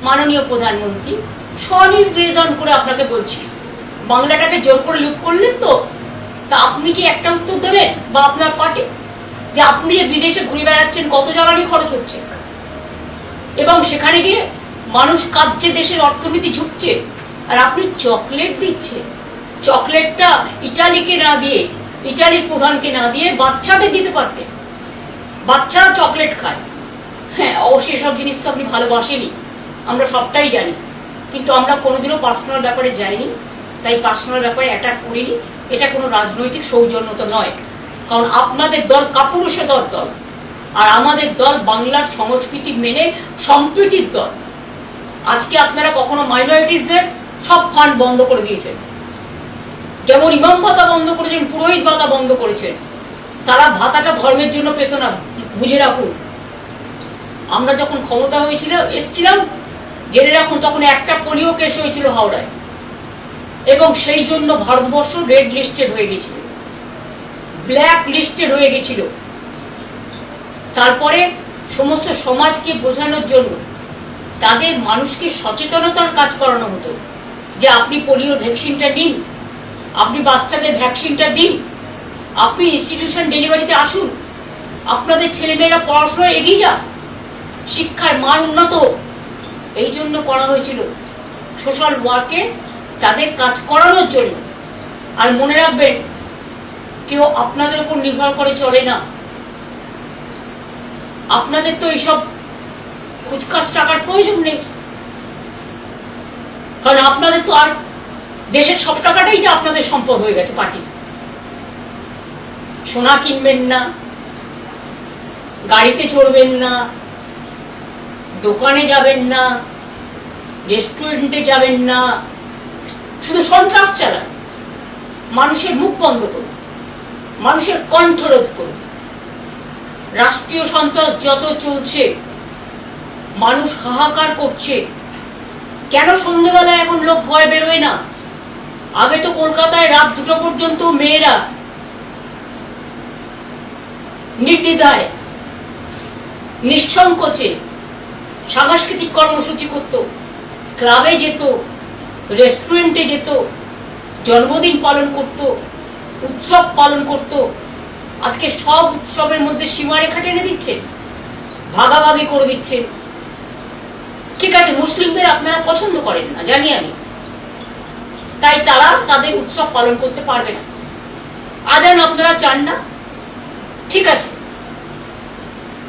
মাননীয় প্রধানমন্ত্রী স্বনিবেদন করে আপনাকে বলছি, বাংলাটাকে জোর করে লুট করলেন তো, তা আপনি কি একটা উত্তর দেবেন বা আপনার পার্টি, যে আপনি যে বিদেশে ঘুরে বেড়াচ্ছেন, কত জ্বালানি খরচ হচ্ছে, এবং সেখানে গিয়ে মানুষ কাঁদছে, দেশের অর্থনীতি ঝুঁকছে, আর আপনি চকলেট দিচ্ছেন। চকলেটটা ইটালিকে না দিয়ে, ইটালির প্রধানকে না দিয়ে বাচ্চাদের দিতে পারতেন। বাচ্চারা চকলেট খায়, হ্যাঁ অবশ্যই এসব জিনিস তো আপনি ভালোবাসেনি, আমরা সবটাই জানি, কিন্তু আমরা কোনোদিনও পার্সোনাল ব্যাপারে যাইনি, তাই পার্সোনাল ব্যাপারে অ্যাটাক করিনি। এটা কোনো রাজনৈতিক সৌজন্যতা নয়, কারণ আপনাদের দল কাপুরুষের দল, আর আমাদের দল বাংলার সংস্কৃতি মেনে সম্প্রীতির দল। আজকে আপনারা কখনো মাইনরিটিসদের সব ফান্ড বন্ধ করে দিয়েছেন, যেমন ইমাম ভাতা বন্ধ করেছেন, পুরোহিত ভাতা বন্ধ করেছেন। তারা ভাতাটা ধর্মের জন্য পেত না, বুঝে রাখুন। আমরা যখন ক্ষমতা এসছিলাম, জেনে রাখুন, তখন একটা পোলিও কেস হয়েছিল হাওড়ায়, এবং সেই জন্য ভারতবর্ষ রেড লিস্টেড হয়ে গেছিল, ব্ল্যাক লিস্টেড হয়ে গেছিল। তারপরে সমস্ত সমাজকে বোঝানোর জন্য তাদের মানুষকে সচেতনতার কাজ করানো হতো, যে আপনি পোলিও ভ্যাকসিনটা নিন, আপনি বাচ্চাদের ভ্যাকসিনটা দিন, আপনি ইনস্টিটিউশন ডেলিভারিতে আসুন, আপনাদের ছেলেমেয়েরা পড়াশোনায় এগিয়ে যান, শিক্ষার মান উন্নত। এই জন্য করা হয়েছিল সোশ্যাল ওয়ার্কে, তাদের কাজ করানোর জন্য। আর মনে রাখবেন, কেউ আপনাদের উপর নির্ভর করে চলে না। আপনাদের তো এইসব খুচখাচ টাকার প্রয়োজন নেই, কারণ আপনাদের তো আর দেশের সব টাকাটাই যে আপনাদের সম্পদ হয়ে গেছে পার্টি। সোনা কিনবেন না, গাড়িতে চড়বেন না, দোকানে যাবেন না, রেস্টুরেন্টে যাবেন না, শুধু সন্ত্রাস চালান। মানুষের মুখ বন্ধ করুন, মানুষের কণ্ঠরোধ করুন। রাষ্ট্রীয় সন্ত্রাস যত চলছে, মানুষ হাহাকার করছে। কেন সন্ধ্যেবেলায় এখন লোক ভয় বেরোয় না? আগে তো কলকাতায় রাত 2টা পর্যন্ত মেয়েরা নির্দ্বিধায় নিঃসংকোচে সাংস্কৃতিক কর্মসূচি করত, ক্লাবে যেত, রেস্টুরেন্টে যেত, জন্মদিন পালন করত, উৎসব পালন করত। আজকে সব উৎসবের মধ্যে সীমারেখা টেনে দিচ্ছে, ভাগাভাগি করে দিচ্ছে। ঠিক আছে, মুসলিমদের আপনারা পছন্দ করেন না জানি আমি, তাই তারা তাদের উৎসব পালন করতে পারবে না। আজান আপনারা চান না, ঠিক আছে,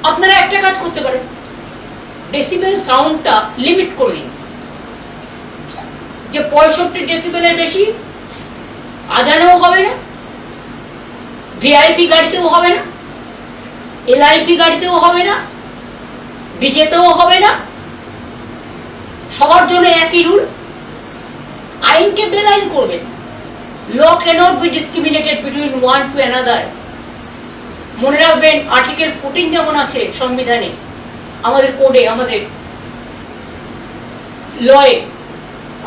আপনারা একটা কাজ করতে পারেন, ডেসিবেল সাউন্ডটা লিমিট করে দিন, যে 65 ডেসিবেলের বেশি আজানেও হবে না, ভিআইপি গাড়িতেও হবে না, এলআইপি গাড়িতেও হবে না, ডিজেতেও হবে না। সবার জন্য একই রুল। আইনকে বেআইন করবেন। Law cannot be discriminated between one to another. মনে রাখবেন, আর্টিকেল 14 যেমন আছে সংবিধানে, আমাদের কোডে, আমাদের লয়ে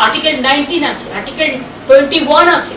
আর্টিকেল 19 আছে, আর্টিকেল 21 আছে।